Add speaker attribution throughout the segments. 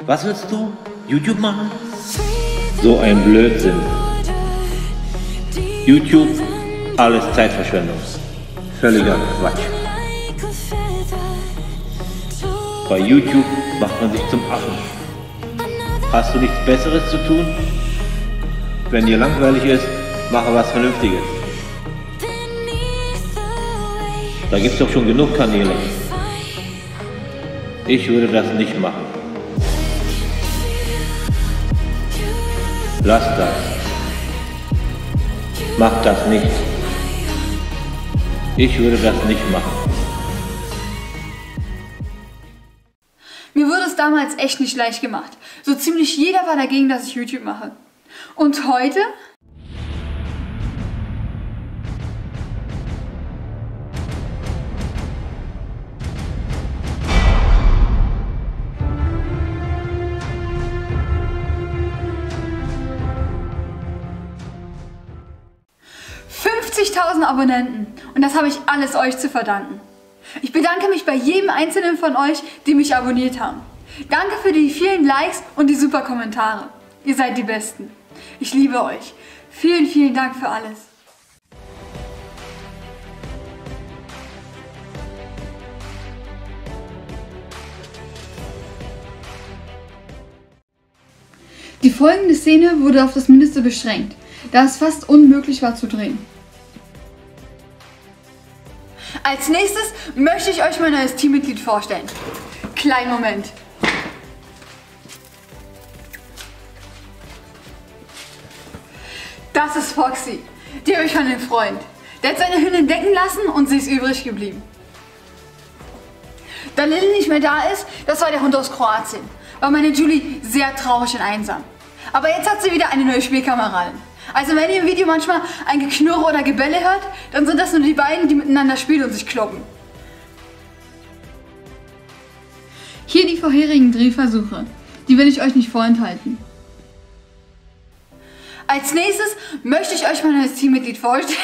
Speaker 1: Was willst du? YouTube machen? So ein Blödsinn. YouTube, alles Zeitverschwendung. Völliger Quatsch. Bei YouTube macht man sich zum Affen. Hast du nichts Besseres zu tun? Wenn dir langweilig ist, mache was Vernünftiges. Da gibt's doch schon genug Kanäle. Ich würde das nicht machen. Lass das. Mach das nicht. Ich würde das nicht machen.
Speaker 2: Mir wurde es damals echt nicht leicht gemacht. So ziemlich jeder war dagegen, dass ich YouTube mache. Und heute? »50.000 Abonnenten und das habe ich alles euch zu verdanken. Ich bedanke mich bei jedem einzelnen von euch, die mich abonniert haben. Danke für die vielen Likes und die super Kommentare. Ihr seid die Besten. Ich liebe euch. Vielen, vielen Dank für alles.« Die folgende Szene wurde auf das Mindeste beschränkt, da es fast unmöglich war zu drehen. Als nächstes möchte ich euch mein neues Teammitglied vorstellen. Kleinen Moment. Das ist Foxy. Die habe ich von einem Freund. Der hat seine Hündin decken lassen und sie ist übrig geblieben. Da Lilly nicht mehr da ist, das war der Hund aus Kroatien. War meine Julie sehr traurig und einsam. Aber jetzt hat sie wieder eine neue Spielkameradin. Also wenn ihr im Video manchmal ein Geknurre oder Gebelle hört, dann sind das nur die beiden, die miteinander spielen und sich kloppen. Hier die vorherigen Drehversuche. Die will ich euch nicht vorenthalten. Als nächstes möchte ich euch mein neues Teammitglied vorstellen.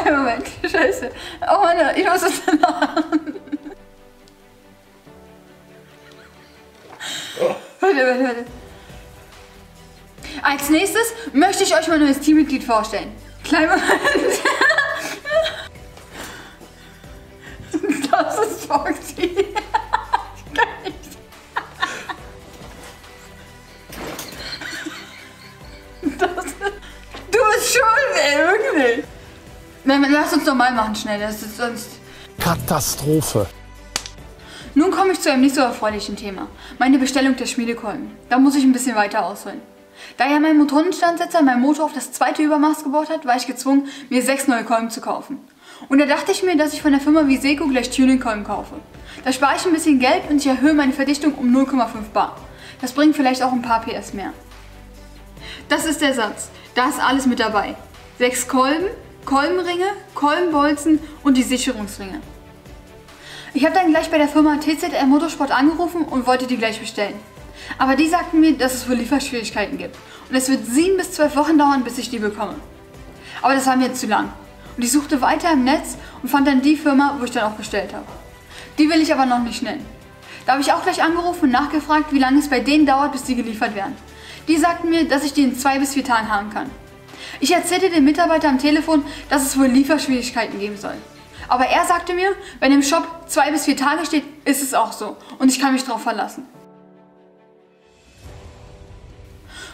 Speaker 2: Moment, scheiße. Oh Mann, ich muss das lachen. Warte. Als nächstes möchte ich euch mein neues Teammitglied vorstellen. Kleinen Moment. Das ist Foxy. Ich kann nicht. Du bist schuld, ey, wirklich. Nein, lass uns normal machen, schnell. Das ist sonst...
Speaker 3: Katastrophe.
Speaker 2: Nun komme ich zu einem nicht so erfreulichen Thema. Meine Bestellung der Schmiedekolben. Da muss ich ein bisschen weiter ausholen. Da ja mein Motoreninstandsetzer mein Motor auf das zweite Übermaß gebaut hat, war ich gezwungen, mir 6 neue Kolben zu kaufen. Und da dachte ich mir, dass ich von der Firma Viseco gleich Tuning-Kolben kaufe. Da spare ich ein bisschen Geld und ich erhöhe meine Verdichtung um 0,5 bar. Das bringt vielleicht auch ein paar PS mehr. Das ist der Satz. Da ist alles mit dabei. 6 Kolben, Kolbenringe, Kolbenbolzen und die Sicherungsringe. Ich habe dann gleich bei der Firma TZR Motorsport angerufen und wollte die gleich bestellen. Aber die sagten mir, dass es wohl Lieferschwierigkeiten gibt und es wird 7 bis 12 Wochen dauern, bis ich die bekomme. Aber das war mir zu lang und ich suchte weiter im Netz und fand dann die Firma, wo ich dann auch bestellt habe. Die will ich aber noch nicht nennen. Da habe ich auch gleich angerufen und nachgefragt, wie lange es bei denen dauert, bis die geliefert werden. Die sagten mir, dass ich die in 2 bis 4 Tagen haben kann. Ich erzählte dem Mitarbeiter am Telefon, dass es wohl Lieferschwierigkeiten geben soll. Aber er sagte mir, wenn im Shop 2 bis 4 Tage steht, ist es auch so und ich kann mich darauf verlassen.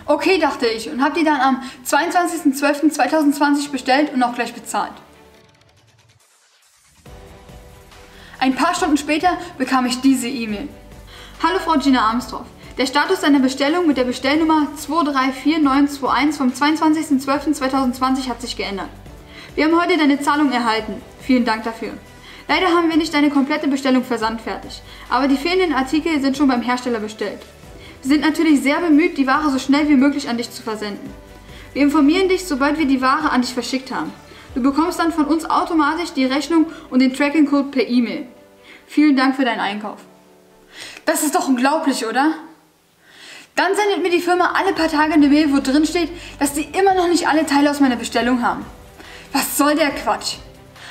Speaker 2: Okay, dachte ich und habe die dann am 22.12.2020 bestellt und auch gleich bezahlt. Ein paar Stunden später bekam ich diese E-Mail. Hallo Frau Gina Armstorff. Der Status deiner Bestellung mit der Bestellnummer 234921 vom 22.12.2020 hat sich geändert. Wir haben heute deine Zahlung erhalten. Vielen Dank dafür. Leider haben wir nicht deine komplette Bestellung versandfertig, aber die fehlenden Artikel sind schon beim Hersteller bestellt. Wir sind natürlich sehr bemüht, die Ware so schnell wie möglich an dich zu versenden. Wir informieren dich, sobald wir die Ware an dich verschickt haben. Du bekommst dann von uns automatisch die Rechnung und den Tracking-Code per E-Mail. Vielen Dank für deinen Einkauf. Das ist doch unglaublich, oder? Dann sendet mir die Firma alle paar Tage eine Mail, wo drin steht, dass die immer noch nicht alle Teile aus meiner Bestellung haben. Was soll der Quatsch?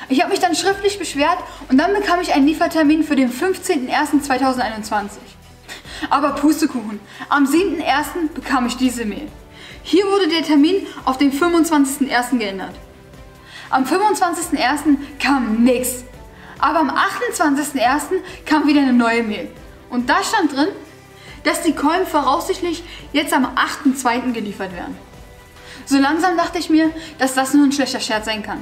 Speaker 2: Ich habe mich dann schriftlich beschwert und dann bekam ich einen Liefertermin für den 15.01.2021. Aber Pustekuchen, am 7.1. bekam ich diese Mail. Hier wurde der Termin auf den 25.1. geändert. Am 25.1. kam nichts. Aber am 28.1. kam wieder eine neue Mail. Und da stand drin, dass die Coin voraussichtlich jetzt am 8.2. geliefert werden. So langsam dachte ich mir, dass das nur ein schlechter Scherz sein kann.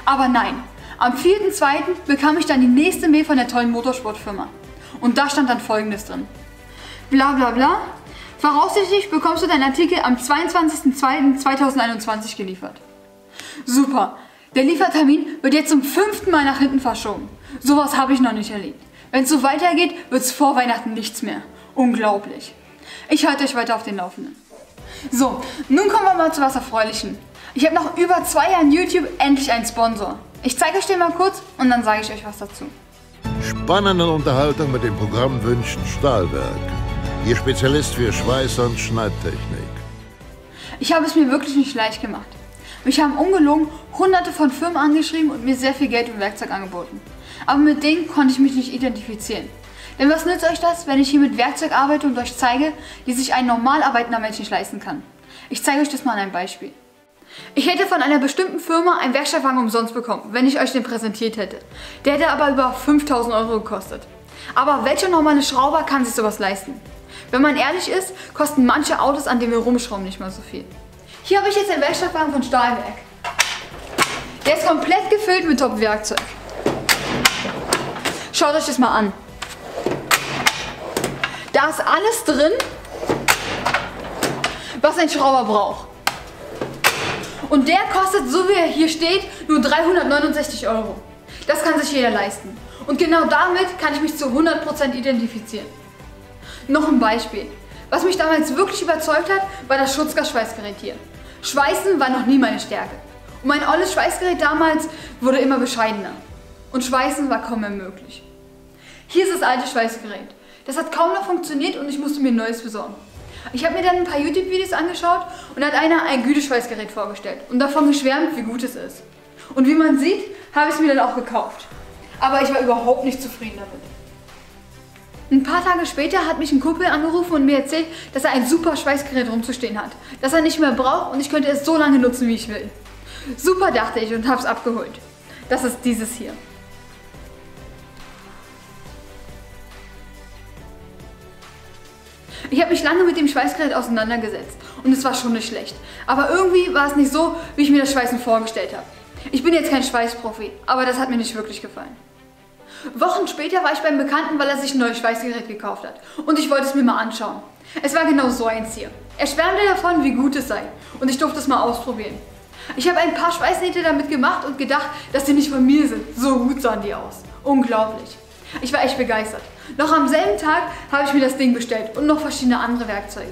Speaker 2: Aber nein, am 4.2. bekam ich dann die nächste Mail von der tollen Motorsportfirma. Und da stand dann Folgendes drin. Bla bla bla, voraussichtlich bekommst du deinen Artikel am 22.02.2021 geliefert. Super, der Liefertermin wird jetzt zum 5. Mal nach hinten verschoben. Sowas habe ich noch nicht erlebt. Wenn es so weitergeht, wird es vor Weihnachten nichts mehr. Unglaublich. Ich halte euch weiter auf den Laufenden. So, nun kommen wir mal zu was Erfreulichem. Ich habe nach über 2 Jahren YouTube endlich einen Sponsor. Ich zeige euch den mal kurz und dann sage ich euch was dazu.
Speaker 4: Spannende Unterhaltung mit dem Programm wünschen Stahlwerk. Ihr Spezialist für Schweiß- und Schneidtechnik.
Speaker 2: Ich habe es mir wirklich nicht leicht gemacht. Mich haben ungelogen hunderte von Firmen angeschrieben und mir sehr viel Geld und Werkzeug angeboten. Aber mit denen konnte ich mich nicht identifizieren. Denn was nützt euch das, wenn ich hier mit Werkzeug arbeite und euch zeige, wie sich ein normal arbeitender Mensch nicht leisten kann? Ich zeige euch das mal an einem Beispiel. Ich hätte von einer bestimmten Firma einen Werkstattwagen umsonst bekommen, wenn ich euch den präsentiert hätte. Der hätte aber über 5.000 € gekostet. Aber welcher normale Schrauber kann sich sowas leisten? Wenn man ehrlich ist, kosten manche Autos, an denen wir rumschrauben, nicht mal so viel. Hier habe ich jetzt einen Werkstattwagen von Stahlwerk. Der ist komplett gefüllt mit Top-Werkzeug. Schaut euch das mal an. Da ist alles drin, was ein Schrauber braucht. Und der kostet, so wie er hier steht, nur 369 €. Das kann sich jeder leisten. Und genau damit kann ich mich zu 100% identifizieren. Noch ein Beispiel. Was mich damals wirklich überzeugt hat, war das Schutzgasschweißgerät hier. Schweißen war noch nie meine Stärke. Und mein olles Schweißgerät damals wurde immer bescheidener. Und Schweißen war kaum mehr möglich. Hier ist das alte Schweißgerät. Das hat kaum noch funktioniert und ich musste mir ein neues besorgen. Ich habe mir dann ein paar YouTube-Videos angeschaut und da hat einer ein Güteschweißgerät vorgestellt und davon geschwärmt, wie gut es ist. Und wie man sieht, habe ich es mir dann auch gekauft. Aber ich war überhaupt nicht zufrieden damit. Ein paar Tage später hat mich ein Kumpel angerufen und mir erzählt, dass er ein super Schweißgerät rumzustehen hat, das er nicht mehr braucht und ich könnte es so lange nutzen, wie ich will. Super, dachte ich und habe es abgeholt. Das ist dieses hier. Ich habe mich lange mit dem Schweißgerät auseinandergesetzt und es war schon nicht schlecht. Aber irgendwie war es nicht so, wie ich mir das Schweißen vorgestellt habe. Ich bin jetzt kein Schweißprofi, aber das hat mir nicht wirklich gefallen. Wochen später war ich beim Bekannten, weil er sich ein neues Schweißgerät gekauft hat. Und ich wollte es mir mal anschauen. Es war genau so eins hier. Er schwärmte davon, wie gut es sei. Und ich durfte es mal ausprobieren. Ich habe ein paar Schweißnähte damit gemacht und gedacht, dass die nicht von mir sind. So gut sahen die aus. Unglaublich. Ich war echt begeistert. Noch am selben Tag habe ich mir das Ding bestellt und noch verschiedene andere Werkzeuge.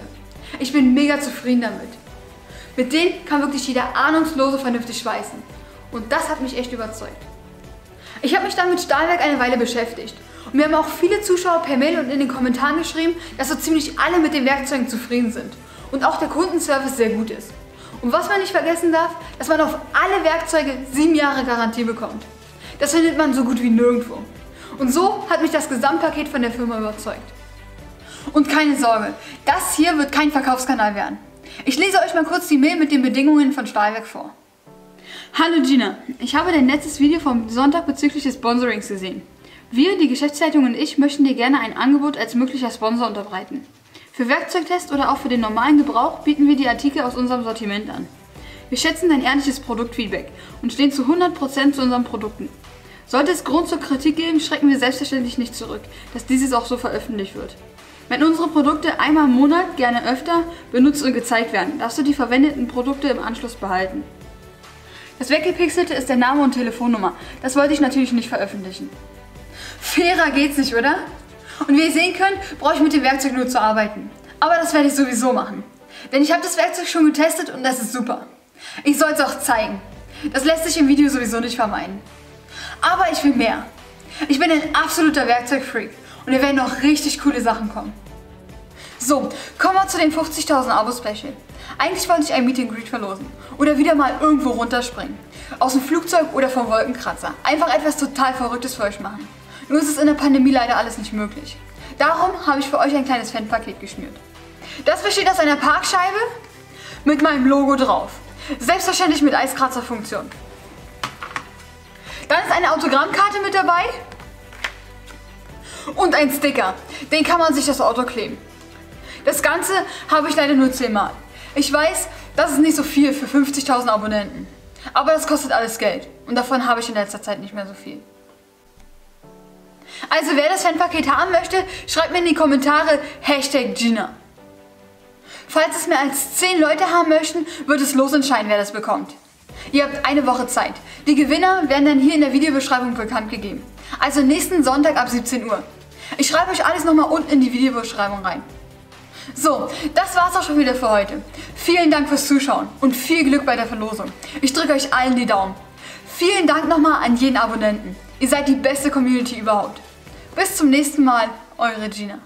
Speaker 2: Ich bin mega zufrieden damit. Mit denen kann wirklich jeder Ahnungslose vernünftig schweißen. Und das hat mich echt überzeugt. Ich habe mich dann mit Stahlwerk eine Weile beschäftigt. Und mir haben auch viele Zuschauer per Mail und in den Kommentaren geschrieben, dass so ziemlich alle mit den Werkzeugen zufrieden sind. Und auch der Kundenservice sehr gut ist. Und was man nicht vergessen darf, dass man auf alle Werkzeuge 7 Jahre Garantie bekommt. Das findet man so gut wie nirgendwo. Und so hat mich das Gesamtpaket von der Firma überzeugt. Und keine Sorge, das hier wird kein Verkaufskanal werden. Ich lese euch mal kurz die Mail mit den Bedingungen von Stahlwerk vor. Hallo Gina, ich habe dein letztes Video vom Sonntag bezüglich des Sponsorings gesehen. Wir, die Geschäftsleitung und ich, möchten dir gerne ein Angebot als möglicher Sponsor unterbreiten. Für Werkzeugtest oder auch für den normalen Gebrauch bieten wir die Artikel aus unserem Sortiment an. Wir schätzen dein ehrliches Produktfeedback und stehen zu 100% zu unseren Produkten. Sollte es Grund zur Kritik geben, schrecken wir selbstverständlich nicht zurück, dass dieses auch so veröffentlicht wird. Wenn unsere Produkte einmal im Monat, gerne öfter, benutzt und gezeigt werden, darfst du die verwendeten Produkte im Anschluss behalten. Das Weggepixelte ist der Name und Telefonnummer. Das wollte ich natürlich nicht veröffentlichen. Fairer geht's nicht, oder? Und wie ihr sehen könnt, brauche ich mit dem Werkzeug nur zu arbeiten. Aber das werde ich sowieso machen. Denn ich habe das Werkzeug schon getestet und das ist super. Ich soll es auch zeigen. Das lässt sich im Video sowieso nicht vermeiden. Aber ich will mehr. Ich bin ein absoluter Werkzeugfreak und da werden noch richtig coole Sachen kommen. So, kommen wir zu dem 50.000 Abo-Special. Eigentlich wollte ich ein Meet and Greet verlosen oder wieder mal irgendwo runterspringen. Aus dem Flugzeug oder vom Wolkenkratzer. Einfach etwas total Verrücktes für euch machen. Nur ist es in der Pandemie leider alles nicht möglich. Darum habe ich für euch ein kleines Fanpaket geschnürt. Das besteht aus einer Parkscheibe mit meinem Logo drauf. Selbstverständlich mit Eiskratzerfunktion. Dann ist eine Autogrammkarte mit dabei und ein Sticker. Den kann man sich das Auto kleben. Das Ganze habe ich leider nur 10 Mal. Ich weiß, das ist nicht so viel für 50.000 Abonnenten. Aber das kostet alles Geld. Und davon habe ich in letzter Zeit nicht mehr so viel. Also wer das Fanpaket haben möchte, schreibt mir in die Kommentare #Gina. Falls es mehr als 10 Leute haben möchten, wird es losentscheiden, wer das bekommt. Ihr habt eine Woche Zeit. Die Gewinner werden dann hier in der Videobeschreibung bekannt gegeben. Also nächsten Sonntag ab 17 Uhr. Ich schreibe euch alles nochmal unten in die Videobeschreibung rein. So, das war's auch schon wieder für heute. Vielen Dank fürs Zuschauen und viel Glück bei der Verlosung. Ich drücke euch allen die Daumen. Vielen Dank nochmal an jeden Abonnenten. Ihr seid die beste Community überhaupt. Bis zum nächsten Mal, eure Gina.